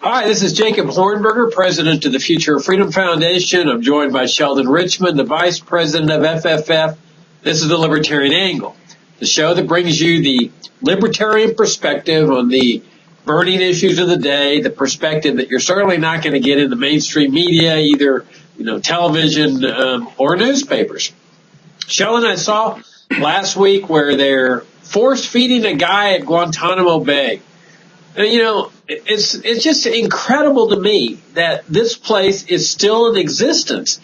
Hi, this is Jacob Hornberger, president of the Future of Freedom Foundation. I'm joined by Sheldon Richmond, the vice president of FFF. This is the Libertarian Angle, the show that brings you the libertarian perspective on the burning issues of the day, the perspective that you're certainly not going to get in the mainstream media, either television or newspapers. Sheldon, I saw last week where they're force feeding a guy at Guantanamo Bay. And, it's just incredible to me that this place is still in existence.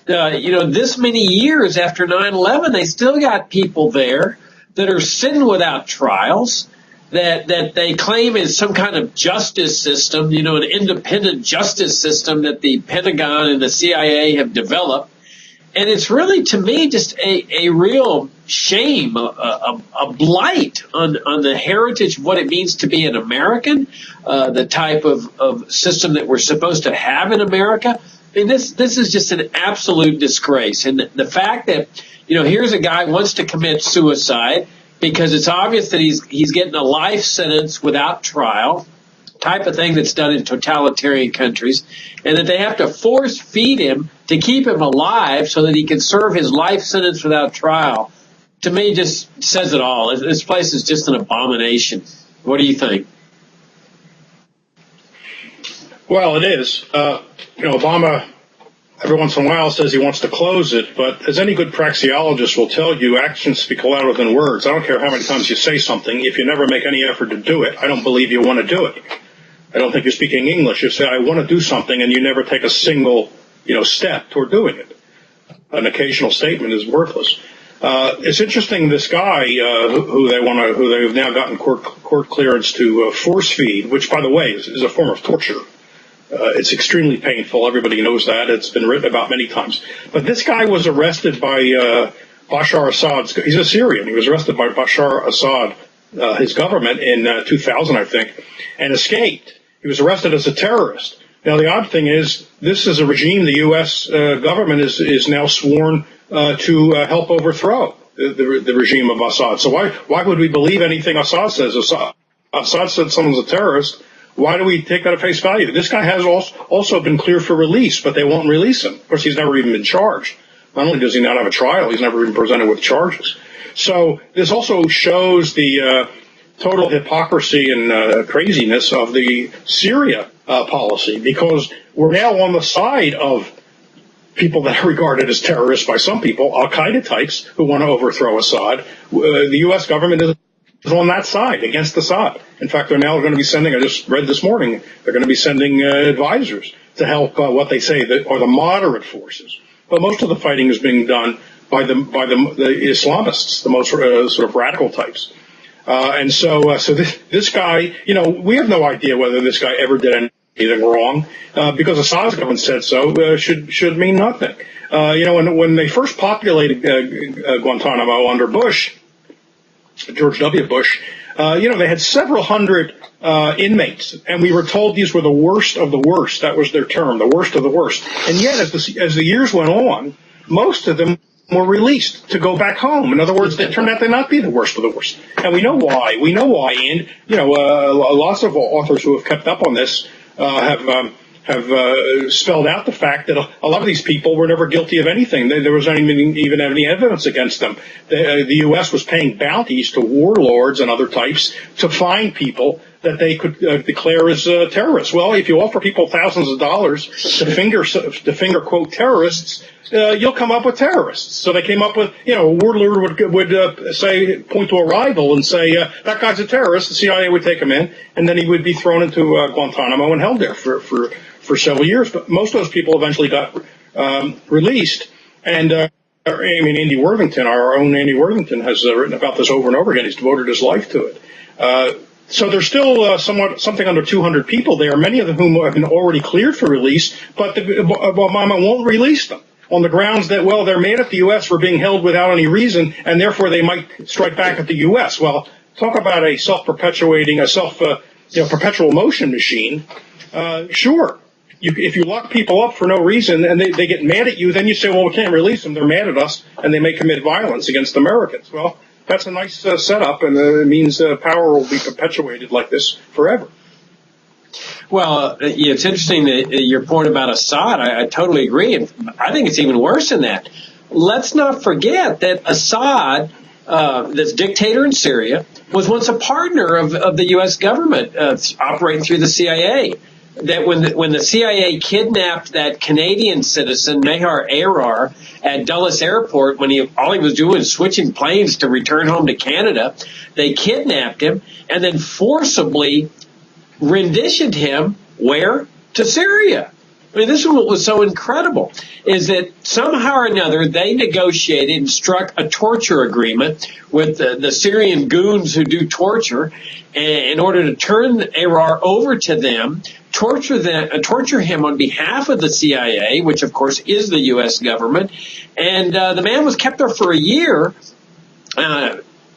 This many years after 9/11, they still got people there that are sitting without trials, that they claim is some kind of justice system, an independent justice system that the Pentagon and the CIA have developed. And it's really, to me, just a real shame, a blight on the heritage of what it means to be an American, the type of system that we're supposed to have in America. I mean, this is just an absolute disgrace. And the fact that, here's a guy who wants to commit suicide because it's obvious that he's getting a life sentence without trial, type of thing that's done in totalitarian countries, and that they have to force feed him to keep him alive so that he can serve his life sentence without trial, to me just says it all. This place is just an abomination. What do you think? Well, it is. Obama every once in a while says he wants to close it, but as any good praxeologist will tell you, actions speak louder than words. I don't care how many times you say something. If you never make any effort to do it, I don't believe you want to do it. I don't think you're speaking English. You say, I want to do something, and you never take a single, step toward doing it. An occasional statement is worthless. It's interesting, this guy who they've now gotten court clearance to force feed, which, by the way, is a form of torture. It's extremely painful. Everybody knows that. It's been written about many times. But this guy was arrested by Bashar Assad's. He's a Syrian. He was arrested by Bashar Assad, his government, in 2000, I think, and escaped. He was arrested as a terrorist. Now, the odd thing is, this is a regime the U.S. Government is now sworn to help overthrow the regime of Assad. So why would we believe anything Assad says? Assad said someone's a terrorist. Why do we take that at face value? This guy has also been cleared for release, but they won't release him. Of course, he's never even been charged. Not only does he not have a trial, he's never even presented with charges. So this also shows the total hypocrisy and craziness of the Syria policy, because we're now on the side of people that are regarded as terrorists by some people, Al-Qaeda types who want to overthrow Assad. The U.S. government is on that side, against Assad. In fact, they're now going to be sending, I just read this morning, they're going to be sending advisors to help what they say are the moderate forces. But most of the fighting is being done by the Islamists, the most sort of radical types. So this guy, we have no idea whether this guy ever did anything wrong, because Assad's government said so, should mean nothing. When they first populated Guantanamo under Bush, George W. Bush, they had several hundred inmates, and we were told these were the worst of the worst. That was their term, the worst of the worst. And yet, as the years went on, most of them were released to go back home. In other words, they turned out to not be the worst of the worst. And we know why. And, lots of authors who have kept up on this have spelled out the fact that a lot of these people were never guilty of anything. There was not even any evidence against them. The U.S. was paying bounties to warlords and other types to find people that they could declare as terrorists. Well, if you offer people thousands of dollars to finger quote terrorists, you'll come up with terrorists. So they came up with, a warlord would say, point to a rival and say, that guy's a terrorist. The CIA would take him in, and then he would be thrown into Guantanamo and held there for several years. But most of those people eventually got released. And Andy Worthington, our own Andy Worthington, has written about this over and over again. He's devoted his life to it. So there's still something under 200 people there, many of whom have been already cleared for release, but Obama won't release them on the grounds that, well, they're mad at the U.S. for being held without any reason, and therefore they might strike back at the U.S. Well, talk about a self-perpetuating, perpetual motion machine. Sure. If you lock people up for no reason and they get mad at you, then you say, well, we can't release them. They're mad at us, and they may commit violence against Americans. Well, that's a nice setup, and it means power will be perpetuated like this forever. Well, it's interesting that your point about Assad. I totally agree. And I think it's even worse than that. Let's not forget that Assad, this dictator in Syria, was once a partner of the U.S. government, operating through the CIA. That when the CIA kidnapped that Canadian citizen, Mehar Arar, at Dulles Airport, when all he was doing was switching planes to return home to Canada, they kidnapped him and then forcibly renditioned him where? To Syria. I mean, this is what was so incredible, is that somehow or another they negotiated and struck a torture agreement with the Syrian goons who do torture in order to turn Arar over to them, torture him on behalf of the CIA, which of course is the U.S. government. And the man was kept there for a year,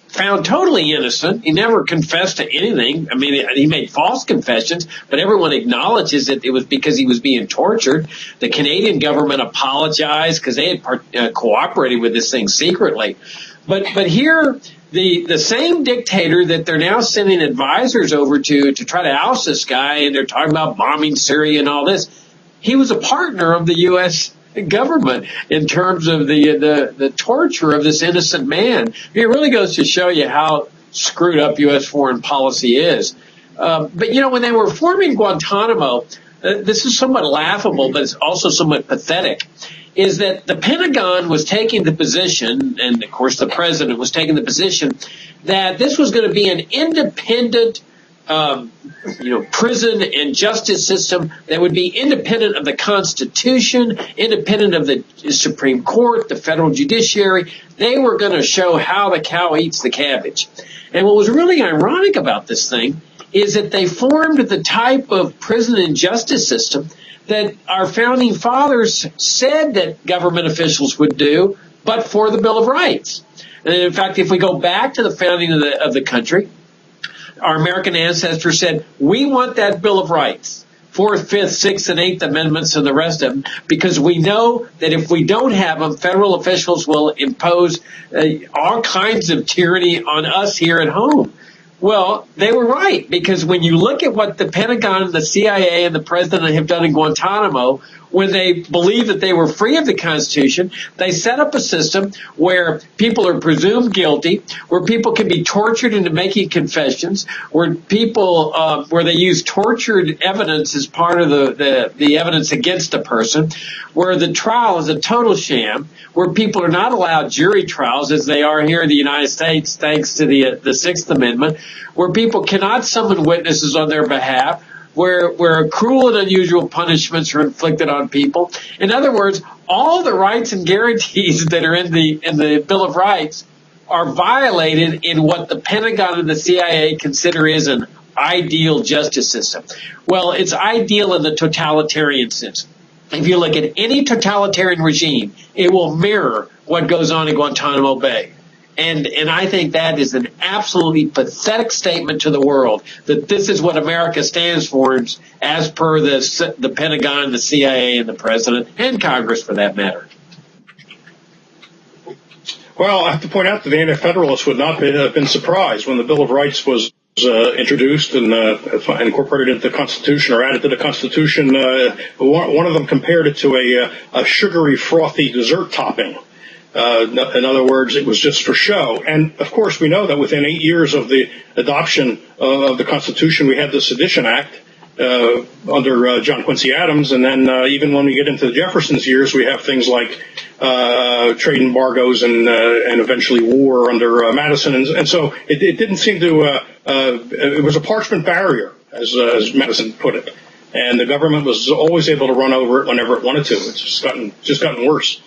found totally innocent. He never confessed to anything. I mean, he made false confessions, but everyone acknowledges that it was because he was being tortured. The Canadian government apologized because they had cooperated with this thing secretly. But here, the same dictator that they're now sending advisors over to try to oust this guy, and they're talking about bombing Syria and all this, he was a partner of the U.S. government in terms of the torture of this innocent man. It really goes to show you how screwed up U.S. foreign policy is. But, when they were forming Guantanamo, this is somewhat laughable, but it's also somewhat pathetic, is that the Pentagon was taking the position, and of course the president was taking the position, that this was going to be an independent prison and justice system that would be independent of the Constitution, independent of the Supreme Court, the federal judiciary. They were going to show how the cow eats the cabbage. And what was really ironic about this thing is that they formed the type of prison and justice system that our founding fathers said that government officials would do, but for the Bill of Rights. And in fact, if we go back to the founding of the country, our American ancestors said, we want that Bill of Rights, 4th, 5th, 6th, and 8th Amendments and the rest of them, because we know that if we don't have them, federal officials will impose all kinds of tyranny on us here at home. Well, they were right, because when you look at what the Pentagon, the CIA, and the president have done in Guantanamo, when they believed that they were free of the Constitution, they set up a system where people are presumed guilty, where people can be tortured into making confessions, where where they use tortured evidence as part of the evidence against a person, where the trial is a total sham, where people are not allowed jury trials as they are here in the United States, thanks to the Sixth Amendment, where people cannot summon witnesses on their behalf, where cruel and unusual punishments are inflicted on people. In other words, all the rights and guarantees that are in the Bill of Rights are violated in what the Pentagon and the CIA consider is an ideal justice system. Well, it's ideal in the totalitarian sense. If you look at any totalitarian regime, it will mirror what goes on in Guantanamo Bay. And I think that is an absolutely pathetic statement to the world, that this is what America stands for, as per the Pentagon, the CIA, and the president, and Congress for that matter. Well, I have to point out that the anti-federalists would not have been surprised when the Bill of Rights was introduced and incorporated into the Constitution, or added to the Constitution. One of them compared it to a sugary, frothy dessert topping. In other words, it was just for show. And, of course, we know that within 8 years of the adoption of the Constitution, we had the Sedition Act under John Quincy Adams. And then even when we get into the Jefferson's years, we have things like trade embargoes and eventually war under Madison. And so it didn't seem to it was a parchment barrier, as Madison put it. And the government was always able to run over it whenever it wanted to. It's just gotten worse.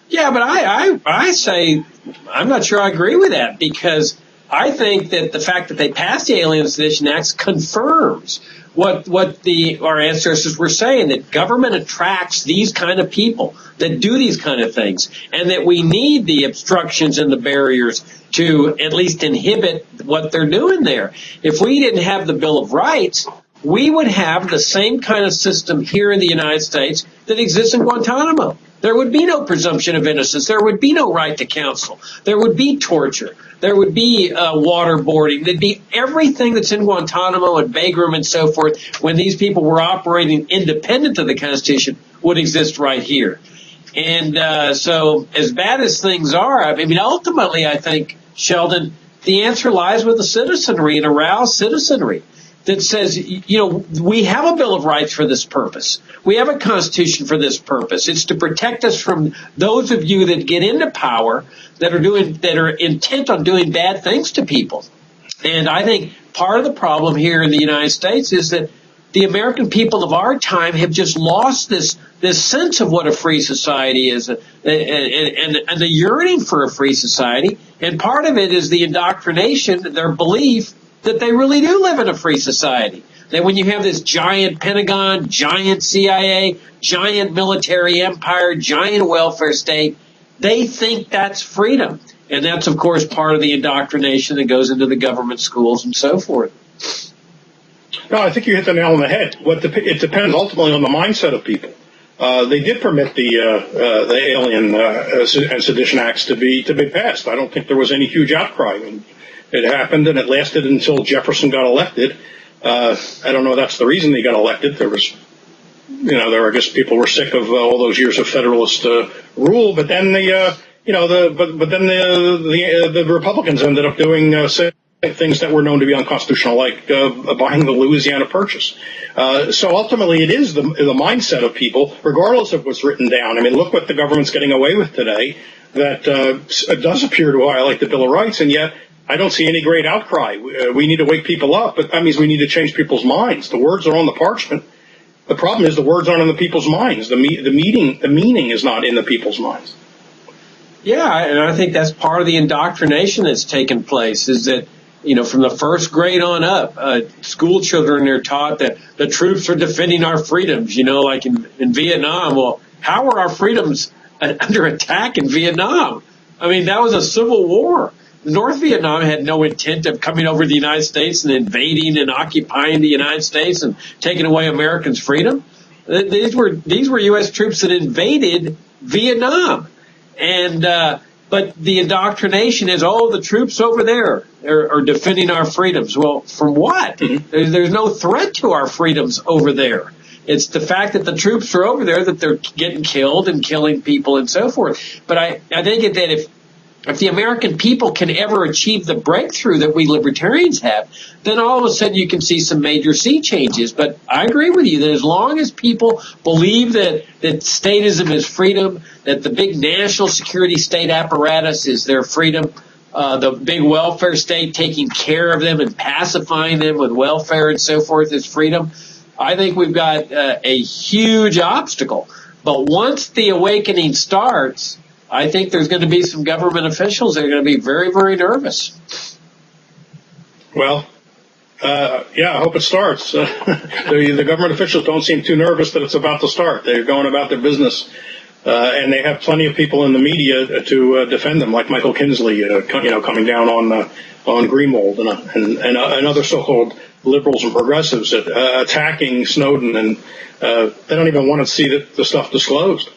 Yeah, but I say I'm not sure I agree with that, because I think that the fact that they passed the Alien Sedition Act confirms what our ancestors were saying, that government attracts these kind of people that do these kind of things, and that we need the obstructions and the barriers to at least inhibit what they're doing there. If we didn't have the Bill of Rights, we would have the same kind of system here in the United States that exists in Guantanamo. There would be no presumption of innocence. There would be no right to counsel. There would be torture. There would be waterboarding. There'd be everything that's in Guantanamo and Bagram and so forth when these people were operating independent of the Constitution would exist right here. And so as bad as things are, I mean, ultimately, I think, Sheldon, the answer lies with the citizenry, an aroused citizenry that says, you know, we have a Bill of Rights for this purpose. We have a Constitution for this purpose. It's to protect us from those of you that get into power that are intent on doing bad things to people. And I think part of the problem here in the United States is that the American people of our time have just lost this sense of what a free society is and the yearning for a free society. And part of it is the indoctrination, their belief that they really do live in a free society. That when you have this giant Pentagon, giant CIA, giant military empire, giant welfare state, they think that's freedom. And that's, of course, part of the indoctrination that goes into the government schools and so forth. No, I think you hit the nail on the head. It depends ultimately on the mindset of people. They did permit the Alien and Sedition Acts to be passed. I don't think there was any huge outcry. I mean, it happened, and it lasted until Jefferson got elected. I don't know if that's the reason he got elected. I guess people were sick of all those years of Federalist rule. But then the Republicans ended up doing things that were known to be unconstitutional, like buying the Louisiana Purchase. So ultimately, it is the mindset of people, regardless of what's written down. I mean, look what the government's getting away with today. That does appear to violate the Bill of Rights, and yet I don't see any great outcry. We need to wake people up, but that means we need to change people's minds. The words are on the parchment. The problem is the words aren't in the people's minds. The meaning is not in the people's minds. Yeah, and I think that's part of the indoctrination that's taken place, is that, you know, from the first grade on up, school children are taught that the troops are defending our freedoms, you know, like in Vietnam. Well, how were our freedoms under attack in Vietnam? I mean, that was a civil war. North Vietnam had no intent of coming over the United States and invading and occupying the United States and taking away Americans' freedom. These were U.S. troops that invaded Vietnam. And but the indoctrination is, the troops over there are defending our freedoms. Well, from what? Mm-hmm. There's no threat to our freedoms over there. It's the fact that the troops are over there, that they're getting killed and killing people and so forth. But I think that if the American people can ever achieve the breakthrough that we libertarians have, then all of a sudden you can see some major sea changes. But I agree with you that as long as people believe that statism is freedom, that the big national security state apparatus is their freedom, the big welfare state taking care of them and pacifying them with welfare and so forth is freedom, I think we've got a huge obstacle. But once the awakening starts, I think there's going to be some government officials that are going to be very, very nervous. Well, I hope it starts. The government officials don't seem too nervous that it's about to start. They're going about their business, and they have plenty of people in the media to defend them, like Michael Kinsley, coming down on Greenwald and other so-called liberals and progressives attacking Snowden, and they don't even want to see the stuff disclosed.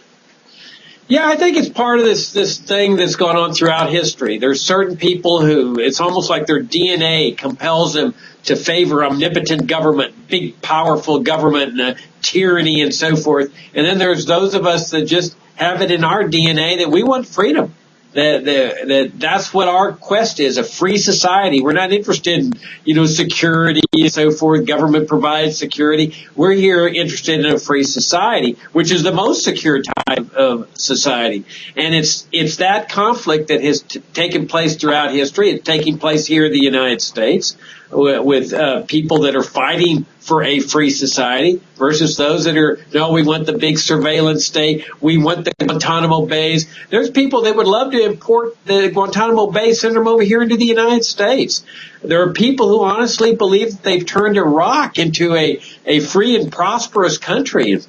Yeah, I think it's part of this thing that's gone on throughout history. There's certain people who, it's almost like their DNA compels them to favor omnipotent government, big, powerful government, and tyranny and so forth. And then there's those of us that just have it in our DNA that we want freedom. That's what our quest is, a free society. We're not interested in, security and so forth. Government provides security. We're here interested in a free society, which is the most secure type of society. And it's that conflict that has taken place throughout history. It's taking place here in the United States with people that are fighting for a free society versus those that are, no, we want the big surveillance state. We want the Guantanamo Bays. There's people that would love to import the Guantanamo Bay, send them over here into the United States. There are people who honestly believe that they've turned Iraq into a free and prosperous country.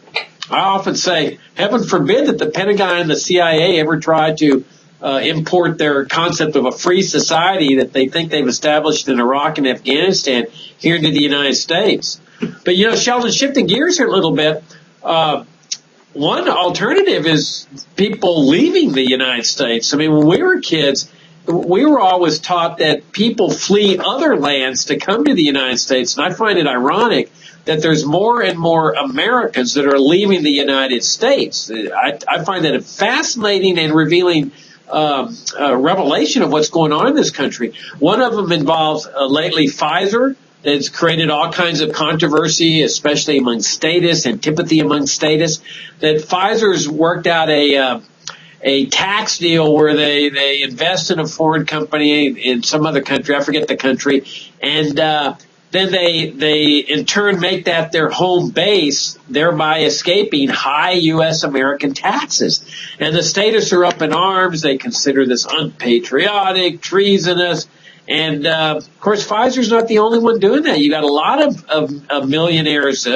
I often say, heaven forbid that the Pentagon and the CIA ever tried to import their concept of a free society that they think they've established in Iraq and Afghanistan here into the United States. But But, Sheldon, shifting gears here a little bit, one alternative is people leaving the United States. I mean, when we were kids, we were always taught that people flee other lands to come to the United States. And I find it ironic that there's more and more Americans that are leaving the United States. I find that a fascinating and revealing revelation of what's going on in this country. One of them involves lately Pfizer. It's created all kinds of controversy, especially among statists, antipathy among statists, that Pfizer's worked out a tax deal where they invest in a foreign company in some other country, I forget the country, and then they in turn make that their home base, thereby escaping high U.S. American taxes. And the statists are up in arms. They consider this unpatriotic, treasonous. And, of course, Pfizer's not the only one doing that. You got a lot of millionaires,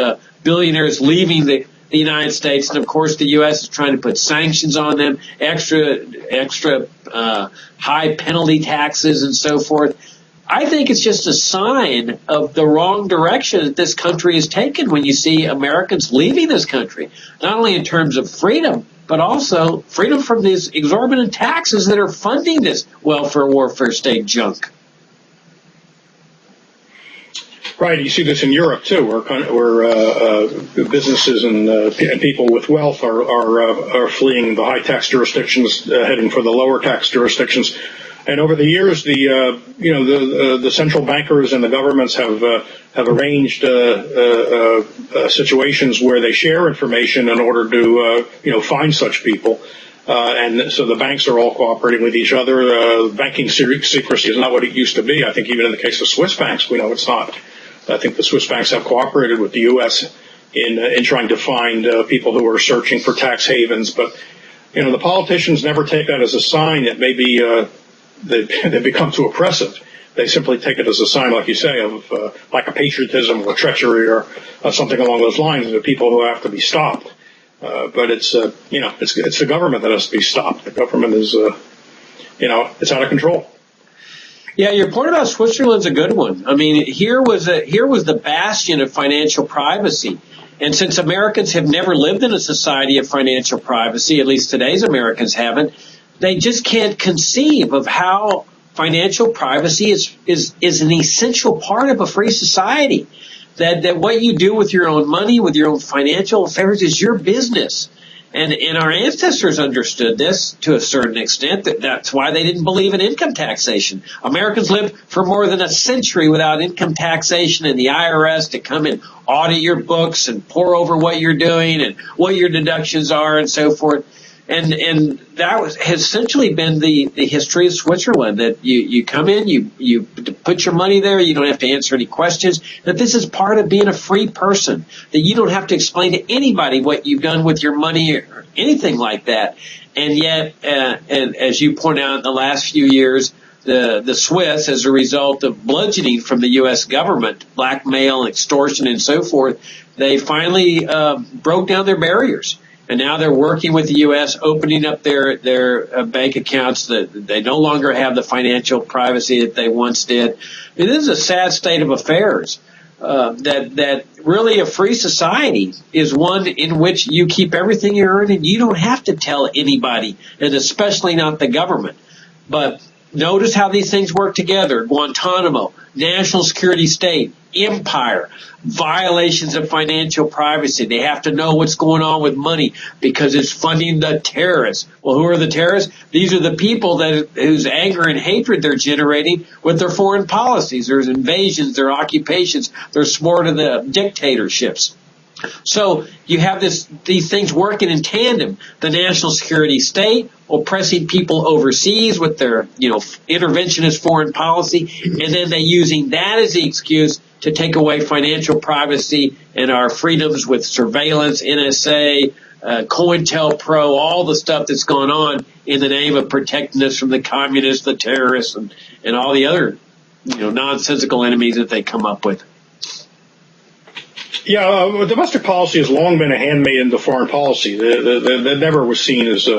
billionaires leaving the United States. And, of course, the U.S. is trying to put sanctions on them, extra high penalty taxes and so forth. I think it's just a sign of the wrong direction that this country is taken when you see Americans leaving this country, not only in terms of freedom, but also freedom from these exorbitant taxes that are funding this welfare warfare state junk. Right, you see this in Europe too, where businesses and people with wealth are fleeing the high tax jurisdictions, heading for the lower tax jurisdictions. And over the years, the central bankers and the governments have arranged situations where they share information in order to find such people. And so the banks are all cooperating with each other. Banking secrecy is not what it used to be. I think even in the case of Swiss banks, we know it's not. I think the Swiss banks have cooperated with the U.S. in trying to find people who are searching for tax havens. But, the politicians never take that as a sign that maybe they've become too oppressive. They simply take it as a sign, like you say, of lack of patriotism or treachery or something along those lines. They're people who have to be stopped. But it's the government that has to be stopped. The government is, it's out of control. Yeah, your point about Switzerland's a good one. I mean, here was the bastion of financial privacy. And since Americans have never lived in a society of financial privacy, at least today's Americans haven't, they just can't conceive of how financial privacy is an essential part of a free society. That what you do with your own money, with your own financial affairs is your business. And our ancestors understood this to a certain extent. That's why they didn't believe in income taxation. Americans lived for more than a century without income taxation and the IRS to come and audit your books and pore over what you're doing and what your deductions are and so forth. And that has essentially been the history of Switzerland, that you come in, you put your money there, you don't have to answer any questions, that this is part of being a free person, that you don't have to explain to anybody what you've done with your money or anything like that. And yet, and as you point out, in the last few years, the Swiss, as a result of bludgeoning from the U.S. government, blackmail, extortion, and so forth, they finally broke down their barriers. And now they're working with the U.S., opening up their bank accounts. That they no longer have the financial privacy that they once did. It is a sad state of affairs. That really a free society is one in which you keep everything you earn and you don't have to tell anybody, and especially not the government. But notice how these things work together. Guantanamo, national security state, empire, violations of financial privacy. They have to know what's going on with money because it's funding the terrorists. Well, who are the terrorists? These are the people whose anger and hatred they're generating with their foreign policies, their invasions, their occupations, their support of the dictatorships. So you have these things working in tandem. The national security state oppressing people overseas with their, interventionist foreign policy, and then they using that as the excuse to take away financial privacy and our freedoms with surveillance, NSA, COINTELPRO, all the stuff that's gone on in the name of protecting us from the communists, the terrorists, and all the other, nonsensical enemies that they come up with. Yeah, domestic policy has long been a handmaiden to foreign policy. That never was seen as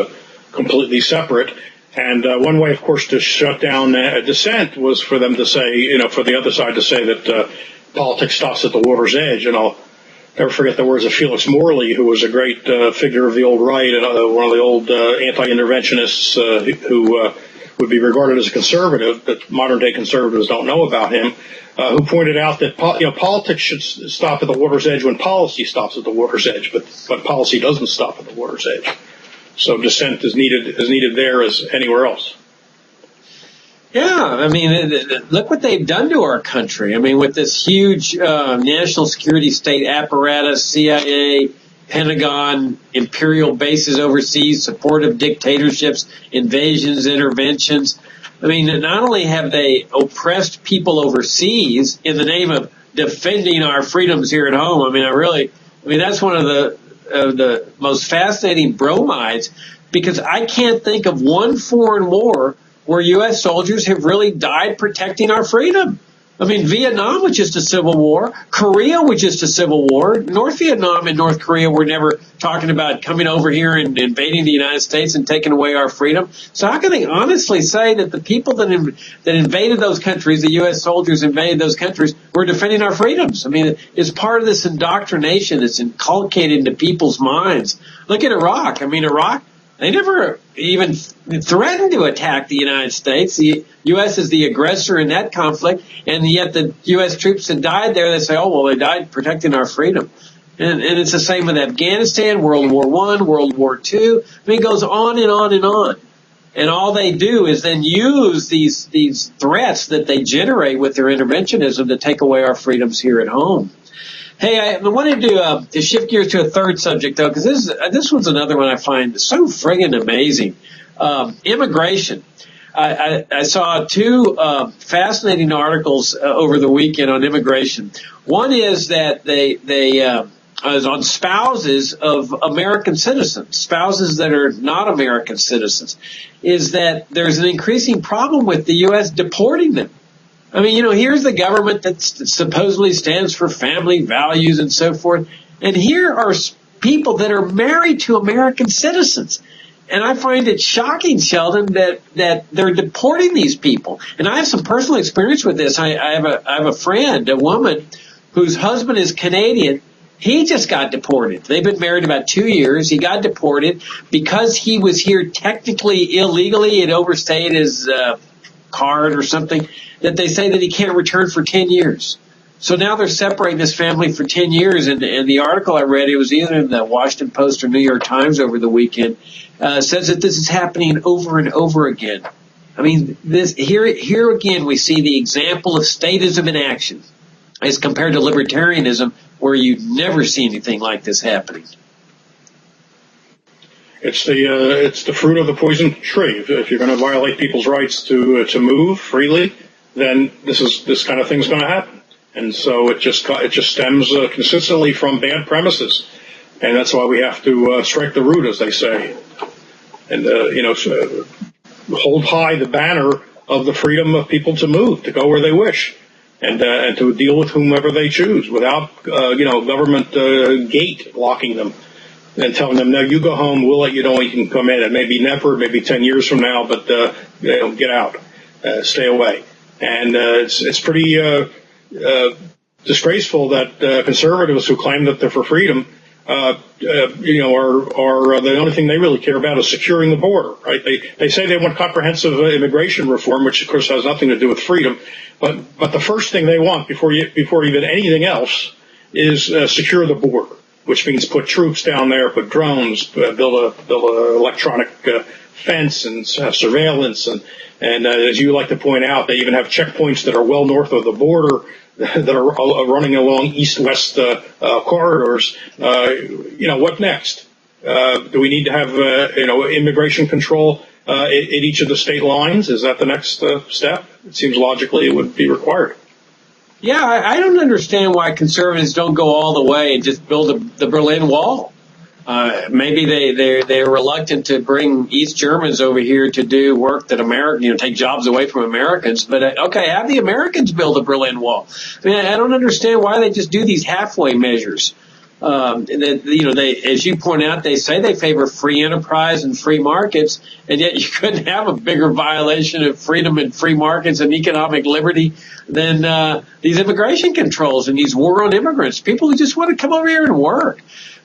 completely separate. And one way, of course, to shut down dissent was for them to say, for the other side to say that politics stops at the water's edge. And I'll never forget the words of Felix Morley, who was a great figure of the old right and one of the old anti-interventionists who would be regarded as a conservative, but modern-day conservatives don't know about him, who pointed out that politics should stop at the water's edge when policy stops at the water's edge, but policy doesn't stop at the water's edge. So dissent is needed there as anywhere else. Yeah, I mean, look what they've done to our country. I mean, with this huge national security state apparatus, CIA, Pentagon, imperial bases overseas, supportive dictatorships, invasions, interventions. I mean, not only have they oppressed people overseas in the name of defending our freedoms here at home. I mean, that's one of the most fascinating bromides, because I can't think of one foreign war where U.S. soldiers have really died protecting our freedom. I mean, Vietnam was just a civil war. Korea was just a civil war. North Vietnam and North Korea were never talking about coming over here and invading the United States and taking away our freedom. So how can they honestly say that the people that invaded those countries, the U.S. soldiers invaded those countries, were defending our freedoms? I mean, it's part of this indoctrination that's inculcated into people's minds. Look at Iraq. I mean, Iraq, they never even threatened to attack the United States. The U.S. is the aggressor in that conflict, and yet the U.S. troops that died there, they say, oh, well, they died protecting our freedom. And it's the same with Afghanistan, World War I, World War II. I mean, it goes on and on and on. And all they do is then use these threats that they generate with their interventionism to take away our freedoms here at home. Hey, I wanted to shift gears to a third subject, though, because this one's another one I find so friggin' amazing. Immigration. I saw two fascinating articles over the weekend on immigration. One is that they is on spouses of American citizens, spouses that are not American citizens, is that there's an increasing problem with the U.S. deporting them. I mean, here's the government that supposedly stands for family values and so forth. And here are people that are married to American citizens. And I find it shocking, Sheldon, that they're deporting these people. And I have some personal experience with this. I have a friend, a woman, whose husband is Canadian. He just got deported. They've been married about 2 years. He got deported because he was here technically illegally and overstayed his card or something, that they say that he can't return for 10 years. So now they're separating this family for 10 years. And the article I read, it was either in the Washington Post or New York Times over the weekend, says that this is happening over and over again. I mean, here again, we see the example of statism in action as compared to libertarianism, where you never see anything like this happening. It's the fruit of the poison tree. If you're going to violate people's rights to move freely, then this kind of thing's going to happen. And so it just stems consistently from bad premises, and that's why we have to strike the root, as they say, and hold high the banner of the freedom of people to move, to go where they wish, and to deal with whomever they choose without government gate blocking them and telling them, no, you go home, we'll let you know you can come in. It may be never, maybe 10 years from now, but get out, stay away. And it's pretty disgraceful that conservatives who claim that they're for freedom, are the only thing they really care about is securing the border, right? They say they want comprehensive immigration reform, which of course has nothing to do with freedom, but the first thing they want before even anything else is secure the border, which means put troops down there, put drones, build a electronic fence and surveillance, and as you like to point out, they even have checkpoints that are well north of the border that are running along east-west corridors. What next? Do we need to have immigration control at each of the state lines? Is that the next step? It seems logically it would be required. Yeah, I don't understand why conservatives don't go all the way and just build the Berlin Wall. Maybe they're reluctant to bring East Germans over here to do work that take jobs away from Americans. But okay, have the Americans build a Berlin Wall. I mean, I don't understand why they just do these halfway measures. They, as you point out, they say they favor free enterprise and free markets, and yet you couldn't have a bigger violation of freedom and free markets and economic liberty than these immigration controls and these war on immigrants, people who just want to come over here and work.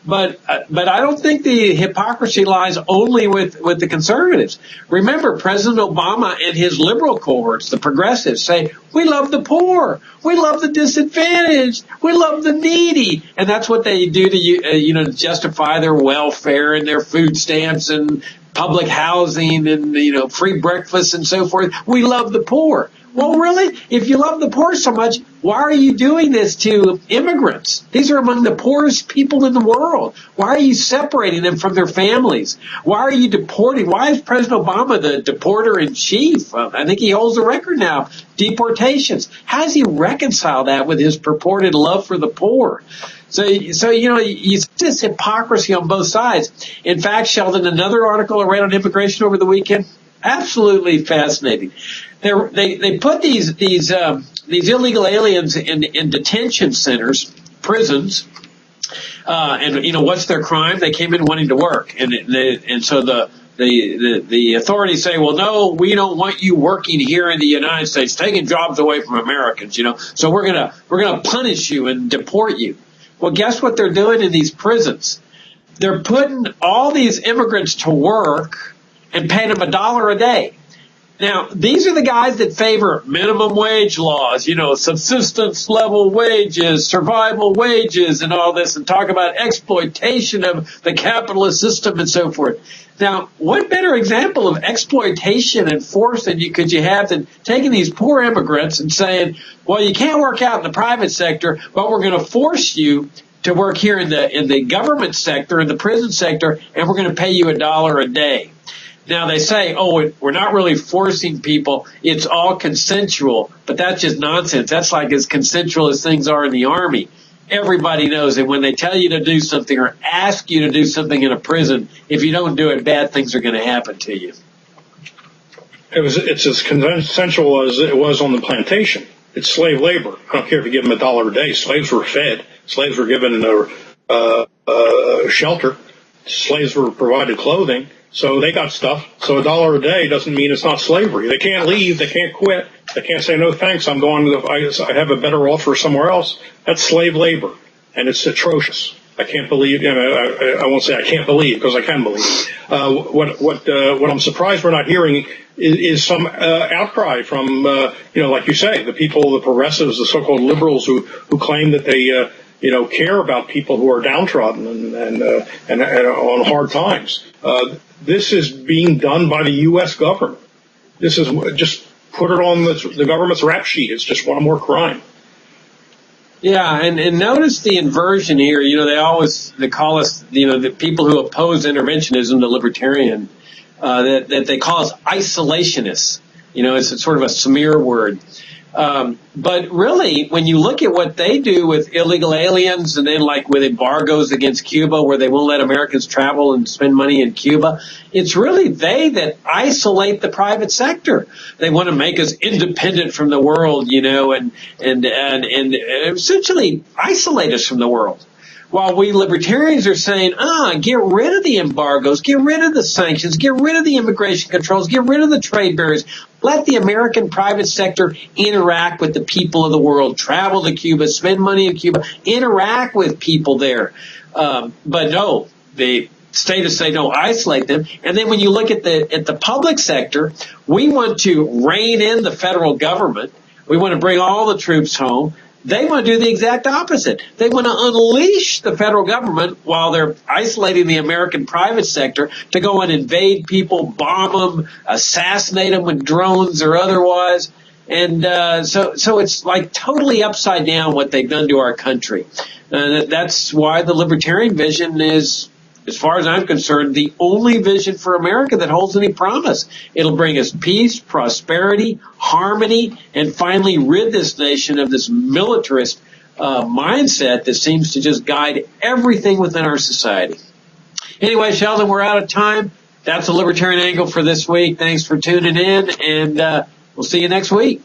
But I don't think the hypocrisy lies only with the conservatives. Remember, President Obama and his liberal cohorts, the progressives, say, we love the poor, we love the disadvantaged, we love the needy. And that's what they do to justify their welfare and their food stamps and public housing and, free breakfast and so forth. We love the poor. Well, really, if you love the poor so much, why are you doing this to immigrants? These are among the poorest people in the world. Why are you separating them from their families? Why are you deporting? Why is President Obama the deporter in chief? I think he holds the record now. Deportations. How does he reconcile that with his purported love for the poor? So you see this hypocrisy on both sides. In fact, Sheldon, another article I read on immigration over the weekend, absolutely fascinating. They put these illegal aliens in detention centers, prisons, and what's their crime? They came in wanting to work, and so the authorities say, well, no, we don't want you working here in the United States, taking jobs away from Americans, so we're gonna punish you and deport you. Well, guess what they're doing in these prisons? They're putting all these immigrants to work and paying them $1 a day. Now, these are the guys that favor minimum wage laws, subsistence level wages, survival wages, and all this, and talk about exploitation of the capitalist system and so forth. Now, what better example of exploitation and force could you have than taking these poor immigrants and saying, well, you can't work out in the private sector, but we're going to force you to work here in the government sector, in the prison sector, and we're going to pay you $1 a day. Now, they say, we're not really forcing people. It's all consensual. But that's just nonsense. That's like as consensual as things are in the Army. Everybody knows that when they tell you to do something or ask you to do something in a prison, if you don't do it, bad things are going to happen to you. It's as consensual as it was on the plantation. It's slave labor. I don't care if you give them $1 a day. Slaves were fed. Slaves were given shelter. Slaves were provided clothing. So they got stuff. So $1 a day doesn't mean it's not slavery. They can't leave. They can't quit. They can't say, no, thanks. I'm going I have a better offer somewhere else. That's slave labor. And it's atrocious. I can't believe, I won't say I can't believe because I can believe. What I'm surprised we're not hearing is some outcry from, like you say, the people, the progressives, the so-called liberals who claim that they, care about people who are downtrodden and on hard times. This is being done by the U.S. government. This is just put it on the government's rap sheet. It's just one more crime. Yeah, and notice the inversion here. They call us, the people who oppose interventionism, the libertarian, that they call us isolationists. It's sort of a smear word. But really, when you look at what they do with illegal aliens and then like with embargoes against Cuba where they won't let Americans travel and spend money in Cuba, it's really they that isolate the private sector. They want to make us independent from the world, and essentially isolate us from the world. While we libertarians are saying, get rid of the embargoes, get rid of the sanctions, get rid of the immigration controls, get rid of the trade barriers. Let the American private sector interact with the people of the world, travel to Cuba, spend money in Cuba, interact with people there. But no, the status say no, isolate them. And then when you look at the public sector, we want to rein in the federal government. We want to bring all the troops home. They want to do the exact opposite. They want to unleash the federal government while they're isolating the American private sector to go and invade people, bomb them, assassinate them with drones or otherwise. And so it's like totally upside down what they've done to our country. That's why the libertarian vision is, as far as I'm concerned, the only vision for America that holds any promise. It'll bring us peace, prosperity, harmony, and finally rid this nation of this militarist mindset that seems to just guide everything within our society. Anyway, Sheldon, we're out of time. That's the Libertarian Angle for this week. Thanks for tuning in, and we'll see you next week.